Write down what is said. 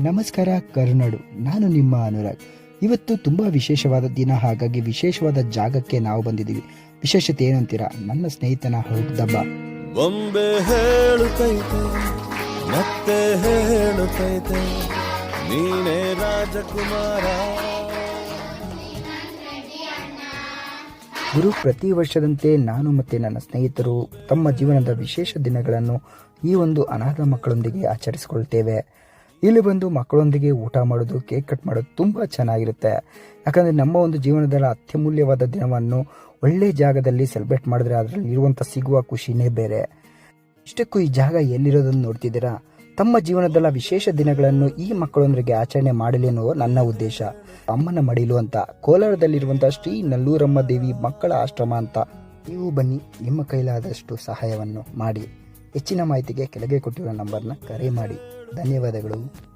ನಮಸ್ಕಾರ ಕರುನಾಡು, ನಾನು ನಿಮ್ಮ ಅನುರಾಗ್. ಇವತ್ತು ತುಂಬ ವಿಶೇಷವಾದ ದಿನ, ಹಾಗಾಗಿ ವಿಶೇಷವಾದ ಜಾಗಕ್ಕೆ ನಾವು ಬಂದಿದ್ದೀವಿ. ವಿಶೇಷತೆ ಏನು ಅಂತೀರಾ? ನನ್ನ ಸ್ನೇಹಿತನ ಹುಡುಕ್ದಬ್ಬ. ಬೊಂಬೆ ಹೇಳುತ್ತೈತೆ ಮತ್ತೆ ಹೇಳುತ್ತೈತೆ ನೀನೇ ರಾಜಕುಮಾರ. ಗುರು, ಪ್ರತಿ ವರ್ಷದಂತೆ ನಾನು ಮತ್ತು ನನ್ನ ಸ್ನೇಹಿತರು ತಮ್ಮ ಜೀವನದ ವಿಶೇಷ ದಿನಗಳನ್ನು ಈ ಒಂದು ಅನಾಥ ಮಕ್ಕಳೊಂದಿಗೆ ಆಚರಿಸಿಕೊಳ್ತೇವೆ. ಇಲ್ಲಿ ಬಂದು ಮಕ್ಕಳೊಂದಿಗೆ ಊಟ ಮಾಡೋದು, ಕೇಕ್ ಕಟ್ ಮಾಡೋದು ತುಂಬ ಚೆನ್ನಾಗಿರುತ್ತೆ. ಯಾಕಂದರೆ ನಮ್ಮ ಒಂದು ಜೀವನದ ಅತ್ಯಮೂಲ್ಯವಾದ ದಿನವನ್ನು ಒಳ್ಳೆ ಜಾಗದಲ್ಲಿ ಸೆಲೆಬ್ರೇಟ್ ಮಾಡಿದ್ರೆ ಅದರಲ್ಲಿ ಇರುವಂಥ ಸಿಗುವ ಖುಷಿನೇ ಬೇರೆ. ಇಷ್ಟಕ್ಕೂ ಈ ಜಾಗ ಎಲ್ಲಿರೋದನ್ನು ನೋಡ್ತಿದ್ದೀರಾ? ತಮ್ಮ ಜೀವನದಲ್ಲ ವಿಶೇಷ ದಿನಗಳನ್ನು ಈ ಮಕ್ಕಳೊಂದಿಗೆ ಆಚರಣೆ ಮಾಡಲಿ ಅನ್ನುವ ನನ್ನ ಉದ್ದೇಶ. ಅಮ್ಮನ ಮಡಿಲು ಅಂತ ಕೋಲಾರದಲ್ಲಿರುವಂಥ ಶ್ರೀ ನಲ್ಲೂರಮ್ಮ ದೇವಿ ಮಕ್ಕಳ ಆಶ್ರಮ ಅಂತ. ನೀವು ಬನ್ನಿ, ನಿಮ್ಮ ಕೈಲಾದಷ್ಟು ಸಹಾಯವನ್ನು ಮಾಡಿ. ಹೆಚ್ಚಿನ ಮಾಹಿತಿಗೆ ಕೆಳಗೆ ಕೊಟ್ಟಿರೋ ನಂಬರ್ನ ಕರೆ ಮಾಡಿ. ಧನ್ಯವಾದಗಳು.